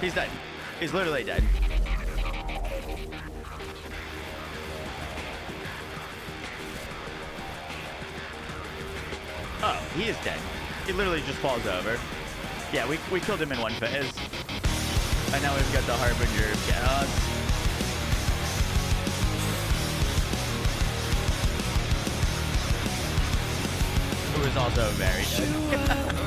He's dead. He's literally dead. Oh, he is dead. He literally just falls over. Yeah, we killed him in one phase. And now we've got the Harbinger of Chaos. Who is also very dead.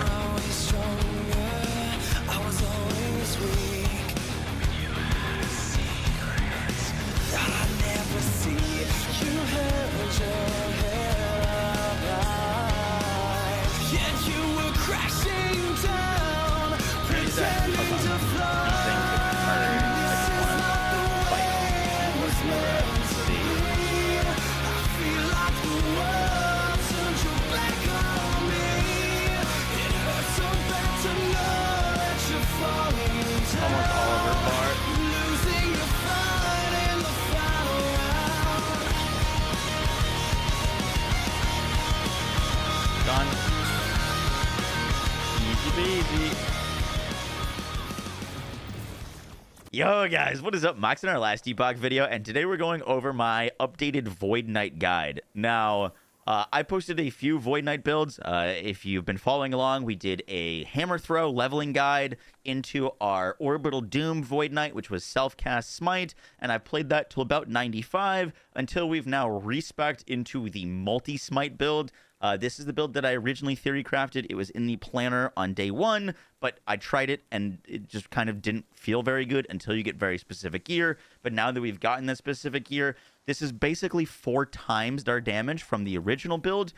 Yo guys, what is up? Max in our last Epoch video, and today we're going over my updated Void Knight guide. Now, I posted a few Void Knight builds. If you've been following along, we did a hammer throw leveling guide into our Orbital Doom Void Knight, which was self-cast Smite, and I played that till about 95 until we've now respec'd into the multi-Smite build. This is the build that I originally theory crafted. It was in the planner on day one, but I tried it and it just kind of didn't feel very good until you get very specific gear. But now that we've gotten that specific gear, this is basically 4 times our damage from the original build,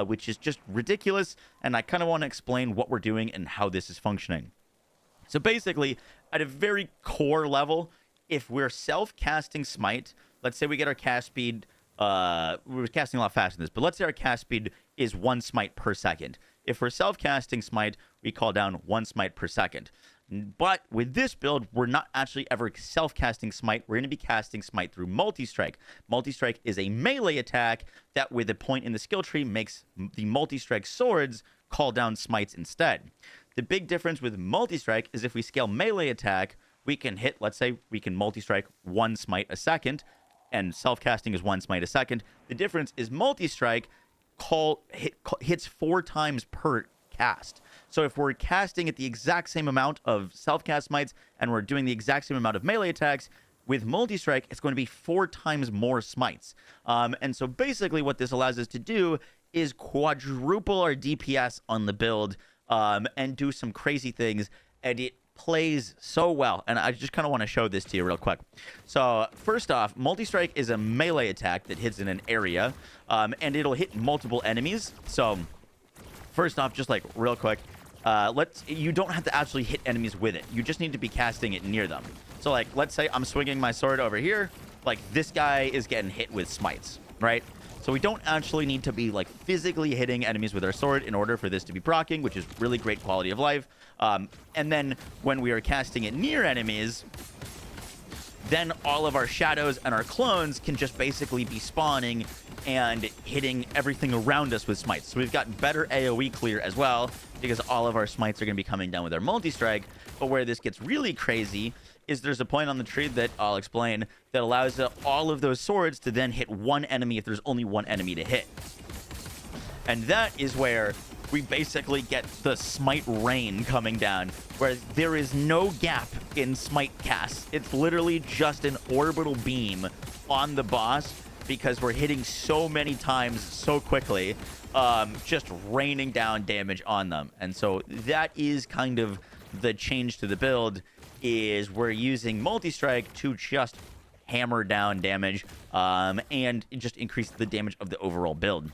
which is just ridiculous. And I kind of want to explain what we're doing and how this is functioning. So basically, at a very core level, if we're self-casting Smite, let's say we get our cast speed, we're casting a lot faster than this, but let's say our cast speed is 1 Smite per second. If we're self-casting Smite, we call down 1 Smite per second. But with this build, we're not actually ever self-casting Smite. We're going to be casting Smite through multistrike. Multistrike is a melee attack that, with a point in the skill tree, makes the multistrike swords call down Smites instead. The big difference with multistrike is if we scale melee attack, we can hit, let's say we can multistrike 1 Smite a second, and self-casting is 1 Smite a second. The difference is multi-strike hits 4 times per cast. So if we're casting at the exact same amount of self-cast Smites and we're doing the exact same amount of melee attacks, with multi-strike, it's going to be 4 times more Smites. And so basically what this allows us to do is quadruple our DPS on the build and do some crazy things. And it plays so well, and I just kind of want to show this to you real quick. So first off, multi-strike is a melee attack that hits in an area, and it'll hit multiple enemies. So first off, just like real quick, you don't have to actually hit enemies with it. You just need to be casting it near them. So like, let's say I'm swinging my sword over here, like this guy is getting hit with smites, right? So we don't actually need to be like physically hitting enemies with our sword in order for this to be proccing, which is really great quality of life. And then when we are casting it near enemies, then all of our shadows and our clones can just basically be spawning and hitting everything around us with smites. So we've got better AoE clear as well, because all of our smites are going to be coming down with our multi-strike. But where this gets really crazy is there's a point on the tree that I'll explain that allows all of those swords to then hit 1 enemy if there's only 1 enemy to hit. And that is where we basically get the Smite rain coming down, where there is no gap in Smite casts. It's literally just an orbital beam on the boss, because we're hitting so many times so quickly, just raining down damage on them. And so that is kind of the change to the build, is we're using multi-strike to just hammer down damage and just increase the damage of the overall build.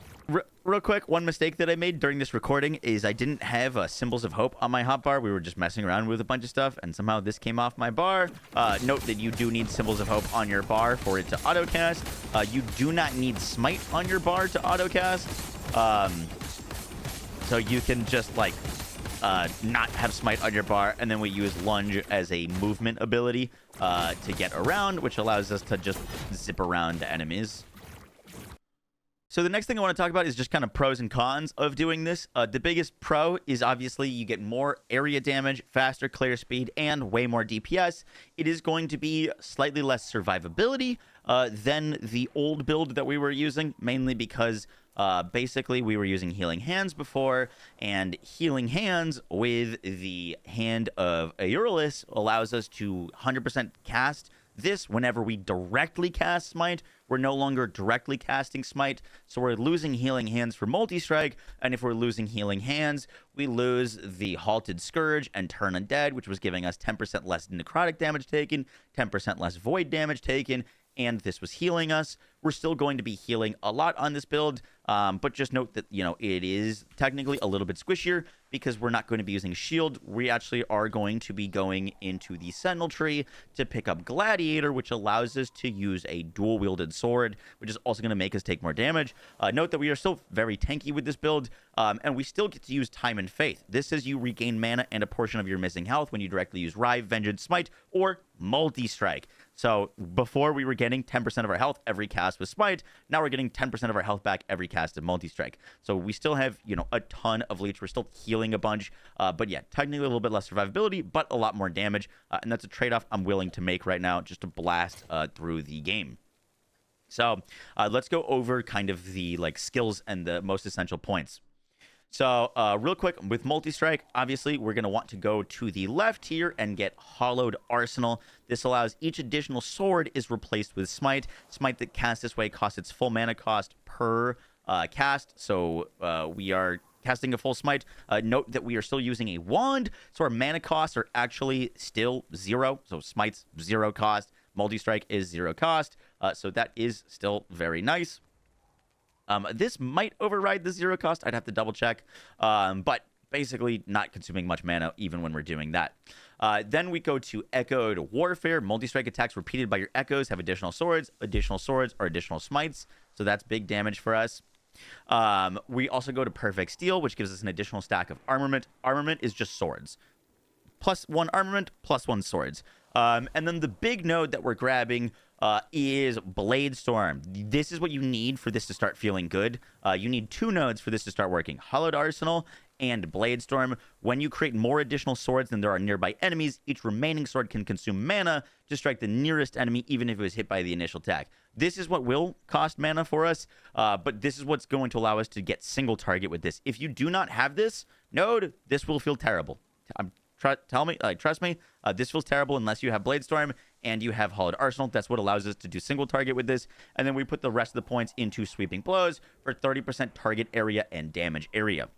Real quick, one mistake that I made during this recording is I didn't have Symbols of Hope on my hotbar. We were just messing around with a bunch of stuff, and somehow this came off my bar. Note that you do need Symbols of Hope on your bar for it to autocast. You do not need Smite on your bar to autocast. So you can just, like, not have Smite on your bar, and then we use Lunge as a movement ability to get around, which allows us to just zip around enemies. So the next thing I want to talk about is just kind of pros and cons of doing this. The biggest pro is obviously you get more area damage, faster clear speed, and way more DPS. It is going to be slightly less survivability than the old build that we were using, mainly because basically we were using Healing Hands before, and Healing Hands with the Hand of Aurelius allows us to 100% cast this whenever we directly cast Smite. We're no longer directly casting Smite, so we're losing Healing Hands for multistrike, and if we're losing Healing Hands, we lose the Halted Scourge and Turn Undead, which was giving us 10% less necrotic damage taken, 10% less void damage taken, and this was healing us. We're still going to be healing a lot on this build, but just note that, you know, it is technically a little bit squishier because we're not going to be using shield. We actually are going to be going into the Sentinel tree to pick up Gladiator, which allows us to use a dual-wielded sword, which is also going to make us take more damage. Note that we are still very tanky with this build, and we still get to use Time and Faith. This says you regain mana and a portion of your missing health when you directly use Rive, Vengeance, Smite, or Multi-Strike. So before we were getting 10% of our health every cast with Smite, now we're getting 10% of our health back every cast of Multi-Strike. So we still have, you know, a ton of leech. We're still healing a bunch, but yeah, technically a little bit less survivability, but a lot more damage, and that's a trade-off I'm willing to make right now just to blast through the game. So let's go over kind of the like skills and the most essential points. So real quick, with Multi-Strike, obviously, we're going to want to go to the left here and get Hollowed Arsenal. This allows each additional sword is replaced with Smite. Smite that cast this way costs its full mana cost per cast. So we are casting a full Smite. Note that we are still using a wand, so our mana costs are actually still 0. So Smite's 0 cost. Multi-Strike is 0 cost. So that is still very nice. This might override the 0 cost. I'd have to double check. But basically not consuming much mana even when we're doing that. Then we go to Echoed Warfare. Multi-strike attacks repeated by your echoes have additional swords. Additional swords are additional smites. So that's big damage for us. We also go to Perfect Steel, which gives us an additional stack of armament. Armament is just swords. +1 armament, +1 swords. And then the big node that we're grabbing is Blade Storm. This is what you need for this to start feeling good. You need 2 nodes for this to start working. Hollowed Arsenal and Blade Storm. When you create more additional swords than there are nearby enemies, each remaining sword can consume mana to strike the nearest enemy, even if it was hit by the initial attack. This is what will cost mana for us, but this is what's going to allow us to get single target with this. If you do not have this node, this will feel terrible. Trust me, this feels terrible unless you have Blade Storm and you have Hollowed Arsenal. That's what allows us to do single target with this. And then we put the rest of the points into Sweeping Blows for 30% target area and damage area.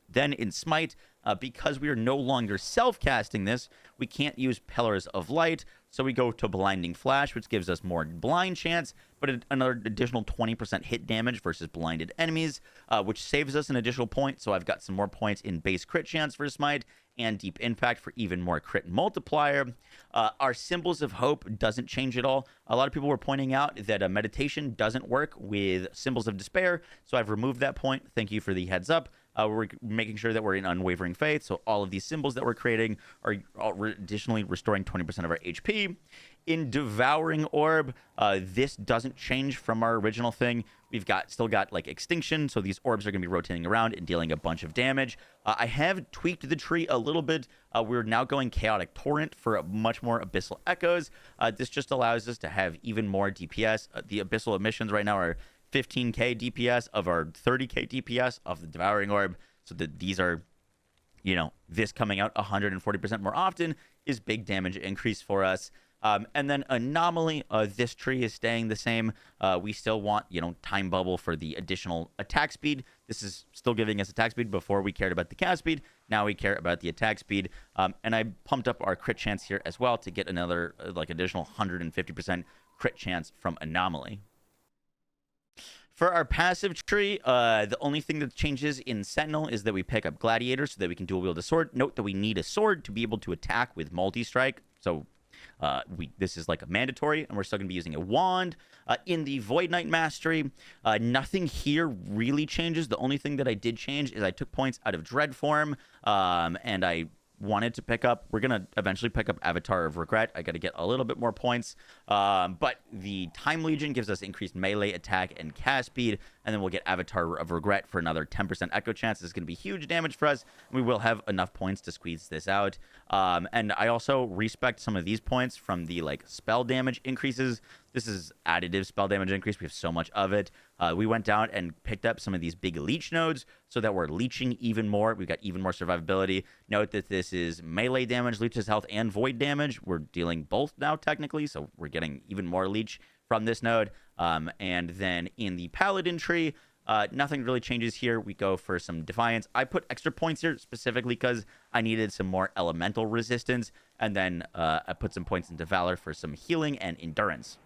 Then in Smite, because we are no longer self-casting this, we can't use Pillars of Light, so we go to Blinding Flash, which gives us more blind chance, but another additional 20% hit damage versus blinded enemies, which saves us an additional point, so I've got some more points in base crit chance for Smite, and Deep Impact for even more crit multiplier. Our Symbols of Hope doesn't change at all. A lot of people were pointing out that Meditation doesn't work with Symbols of Despair, so I've removed that point. Thank you for the heads up. We're making sure that we're in Unwavering Faith, so all of these symbols that we're creating are additionally restoring 20% of our HP. In Devouring Orb, this doesn't change from our original thing. We've still got like Extinction, so these orbs are going to be rotating around and dealing a bunch of damage. I have tweaked the tree a little bit. We're now going Chaotic Torrent for a much more Abyssal Echoes. This just allows us to have even more DPS. The Abyssal Emissions right now are 15k DPS of our 30k DPS of the Devouring Orb. So that these are, you know, this coming out 140% more often is big damage increase for us. And then Anomaly, this tree is staying the same. We still want, you know, Time Bubble for the additional attack speed. This is still giving us attack speed. Before we cared about the cast speed. Now we care about the attack speed. And I pumped up our crit chance here as well to get another, like, additional 150% crit chance from Anomaly. For our passive tree, the only thing that changes in Sentinel is that we pick up Gladiator so that we can dual wield a sword. Note that we need a sword to be able to attack with multi-strike. So this is like a mandatory, and we're still going to be using a wand. In the Void Knight Mastery, nothing here really changes. The only thing that I did change is I took points out of Dread Form, and I wanted to pick up. We're going to eventually pick up Avatar of Regret. I got to get a little bit more points. But the Time Legion gives us increased melee attack and cast speed. And then we'll get Avatar of Regret for another 10% echo chance. This is going to be huge damage for us. We will have enough points to squeeze this out. And I also respect some of these points from the like spell damage increases. This is additive spell damage increase. We have so much of it. We went down and picked up some of these big leech nodes so that we're leeching even more. We've got even more survivability. Note that this is melee damage, leeches health, and void damage. We're dealing both now technically, so we're getting even more leech from this node. And then in the Paladin tree, nothing really changes here. We go for some Defiance. I put extra points here specifically because I needed some more elemental resistance. And then I put some points into Valor for some healing and endurance.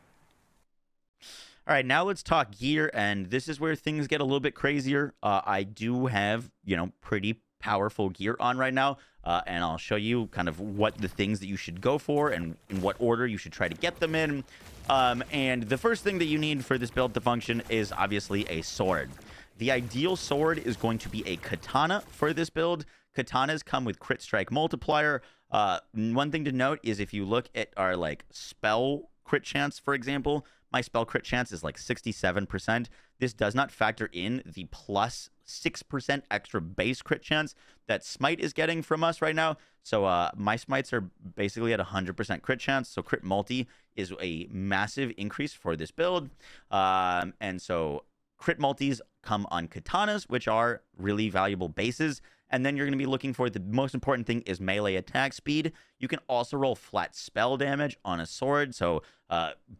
All right, now let's talk gear, and this is where things get a little bit crazier. I do have, pretty powerful gear on right now, and I'll show you kind of what the things that you should go for and in what order you should try to get them in. And the first thing that you need for this build to function is obviously a sword. The ideal sword is going to be a katana for this build. Katanas come with crit strike multiplier. One thing to note is if you look at our spell crit chance, for example, my spell crit chance is 67%. This does not factor in the plus 6% extra base crit chance that Smite is getting from us right now. So my Smites are basically at 100% crit chance. So crit multi is a massive increase for this build. And so crit multis come on katanas, which are really valuable bases. And then you're going to be looking for the most important thing is melee attack speed. You can also roll flat spell damage on a sword. So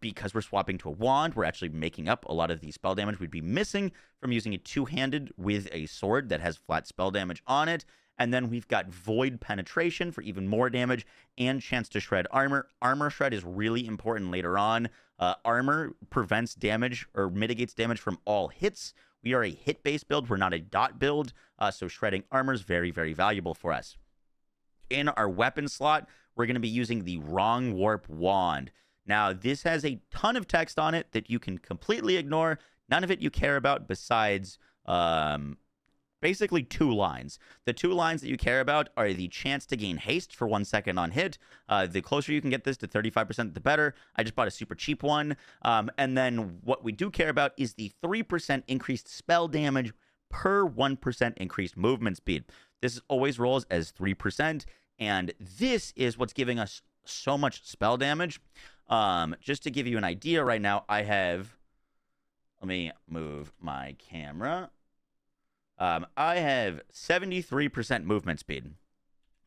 because we're swapping to a wand, we're actually making up a lot of the spell damage we'd be missing from using it two-handed with a sword that has flat spell damage on it. And then we've got void penetration for even more damage and chance to shred armor. Armor shred is really important later on. Armor prevents damage or mitigates damage from all hits. We are a hit-based build. We're not a dot build, so shredding armor is very, very valuable for us. In our weapon slot, we're going to be using the Wrong Warp Wand. Now, this has a ton of text on it that you can completely ignore. None of it you care about besides basically 2 lines. The 2 lines that you care about are the chance to gain haste for 1 second on hit. The closer you can get this to 35%, the better. I just bought a super cheap one. And then what we do care about is the 3% increased spell damage per 1% increased movement speed. This always rolls as 3%, and this is what's giving us so much spell damage. Just to give you an idea right now, I have... Let me move my camera. I have 73% movement speed.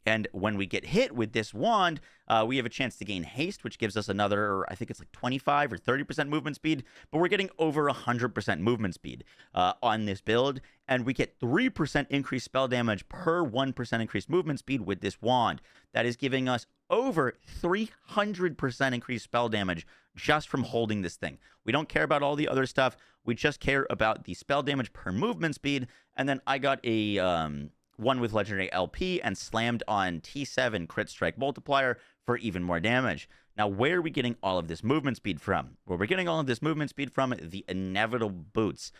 And when we get hit with this wand, we have a chance to gain haste, which gives us another, I think it's 25 or 30% movement speed. But we're getting over 100% movement speed on this build. And we get 3% increased spell damage per 1% increased movement speed with this wand. That is giving us over 300% increased spell damage just from holding this thing. We don't care about all the other stuff. We just care about the spell damage per movement speed. And then I got a one with Legendary LP and slammed on T7 crit strike multiplier for even more damage. Now, where are we getting all of this movement speed from? Well, we're getting all of this movement speed from the Inevitable Boots.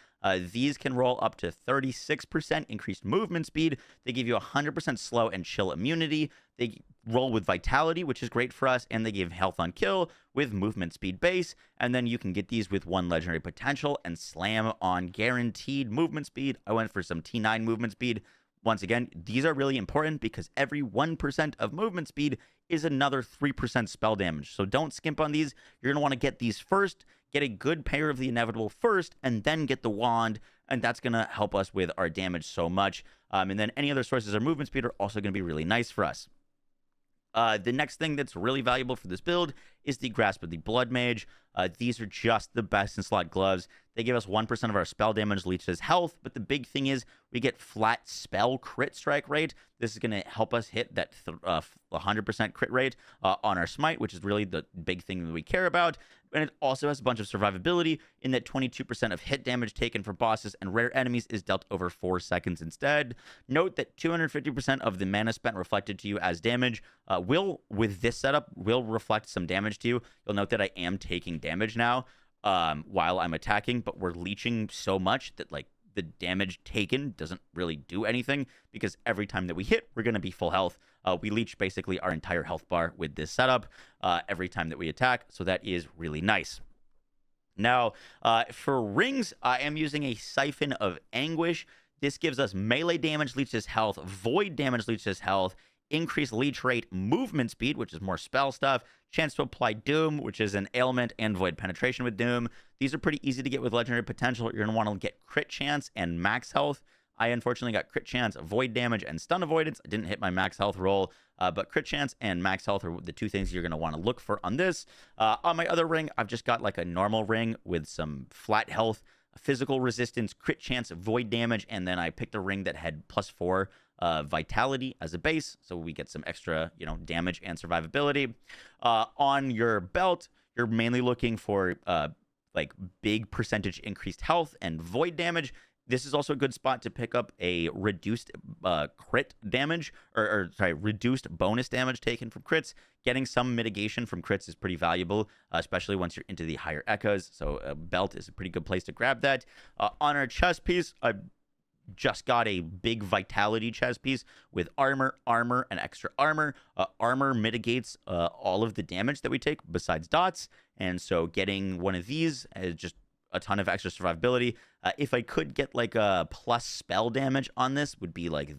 These can roll up to 36% increased movement speed. They give you 100% slow and chill immunity. They roll with Vitality, which is great for us, and they give health on kill with movement speed base. And then you can get these with 1 legendary potential and slam on guaranteed movement speed. I went for some T9 movement speed. Once again, these are really important because every 1% of movement speed is another 3% spell damage. So don't skimp on these. You're going to want to get these first, get a good pair of the Inevitable first, and then get the wand. And that's going to help us with our damage so much. And then any other sources of movement speed are also going to be really nice for us. The next thing that's really valuable for this build is the Grasp of the Blood Mage. These are just the best in slot gloves. They give us 1% of our spell damage, leeches health, but the big thing is we get flat spell crit strike rate. This is going to help us hit that 100% crit rate on our Smite, which is really the big thing that we care about. And it also has a bunch of survivability in that 22% of hit damage taken from bosses and rare enemies is dealt over 4 seconds instead. Note that 250% of the mana spent reflected to you as damage with this setup, will reflect some damage to you. You'll note that I am taking damage now while I'm attacking, but we're leeching so much that the damage taken doesn't really do anything because every time that we hit, we're going to be full health. We leech basically our entire health bar with this setup every time that we attack, so that is really nice. Now, for rings, I am using a Siphon of Anguish. This gives us melee damage, leeches health, void damage, leeches health, increased leech rate, movement speed, which is more spell stuff, chance to apply Doom, which is an ailment, and void penetration with Doom. These are pretty easy to get with legendary potential. You're going to want to get crit chance and max health. I unfortunately got crit chance, void damage, and stun avoidance. I didn't hit my max health roll, but crit chance and max health are the two things you're going to want to look for on this. On my other ring, I've just got like a normal ring with some flat health, physical resistance, crit chance, void damage, and then I picked a ring that had +4 vitality as a base, so we get some extra, damage and survivability. On your belt, you're mainly looking for like big percentage increased health and void damage. This is also a good spot to pick up a reduced crit damage, reduced bonus damage taken from crits. Getting some mitigation from crits is pretty valuable, especially once you're into the higher echoes. So a belt is a pretty good place to grab that. On our chest piece, I just got a big vitality chest piece with armor, and extra armor. Armor mitigates all of the damage that we take besides dots, and so getting one of these is just a ton of extra survivability. If I could get like a plus spell damage on this, would be like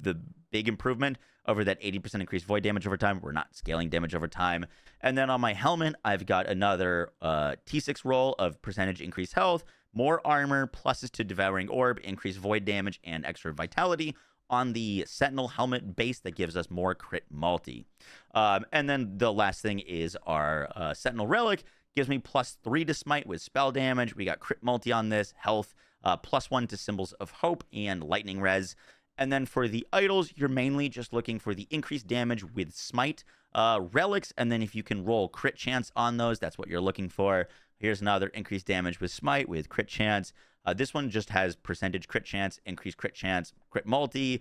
the big improvement over that 80% increased void damage over time. We're not scaling damage over time. And then on my helmet, I've got another T6 roll of percentage increased health, more armor, pluses to devouring orb, increased void damage, and extra vitality on the Sentinel helmet base that gives us more crit multi. And then the last thing is our Sentinel relic. Gives me +3 to smite with spell damage. We got crit multi on this, health, +1 to symbols of hope, and lightning res. And then for the idols, you're mainly just looking for the increased damage with smite, relics, and then if you can roll crit chance on those, that's what you're looking for. Here's another increased damage with smite with crit chance. This one just has percentage crit chance, increased crit chance, crit multi,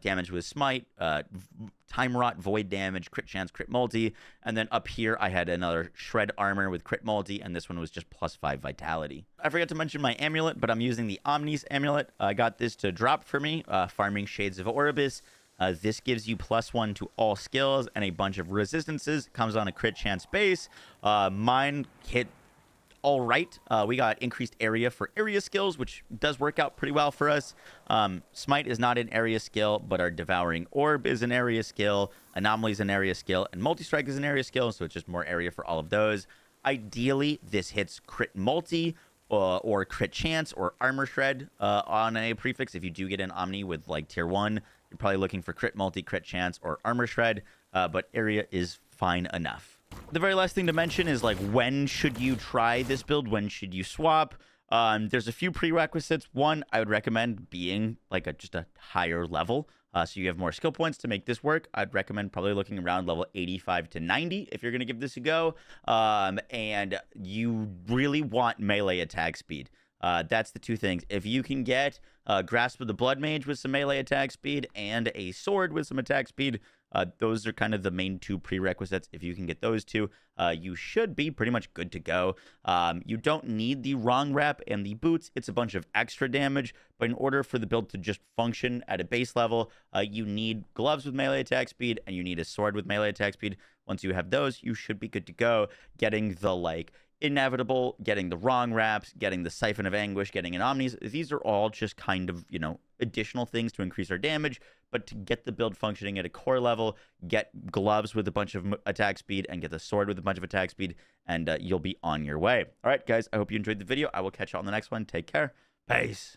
damage with smite, time rot, void damage, crit chance, crit multi. And then up here, I had another shred armor with crit multi, and this one was just +5 vitality. I forgot to mention my amulet, but I'm using the Omnis amulet. I got this to drop for me, farming Shades of Orbis. This gives you +1 to all skills and a bunch of resistances. Comes on a crit chance base. Mine hit all right. We got increased area for area skills, which does work out pretty well for us. Smite is not an area skill, but our Devouring Orb is an area skill. Anomaly is an area skill, and Multistrike is an area skill, so it's just more area for all of those. Ideally, this hits crit multi or crit chance or armor shred on a prefix. If you do get an Omni with like tier 1, you're probably looking for crit multi, crit chance, or armor shred, but area is fine enough. The very last thing to mention is like, when should you try this build? When should you swap? There's a few prerequisites. One, I would recommend being like just a higher level, so you have more skill points to make this work. I'd recommend probably looking around level 85 to 90 if you're going to give this a go. And you really want melee attack speed. That's the two things. If you can get Grasp of the Blood Mage with some melee attack speed and a sword with some attack speed, those are kind of the main two prerequisites. If you can get those two, you should be pretty much good to go. You don't need the wrong wrap and the boots. It's a bunch of extra damage, but in order for the build to just function at a base level, you need gloves with melee attack speed and you need a sword with melee attack speed. Once you have those, you should be good to go. Getting the inevitable, getting the wrong wraps, getting the Siphon of Anguish, getting an Omnis, these are all just kind of, additional things to increase our damage. But to get the build functioning at a core level, get gloves with a bunch of attack speed and get the sword with a bunch of attack speed, and you'll be on your way. All right, guys, I hope you enjoyed the video. I will catch you on the next one. Take care. Peace.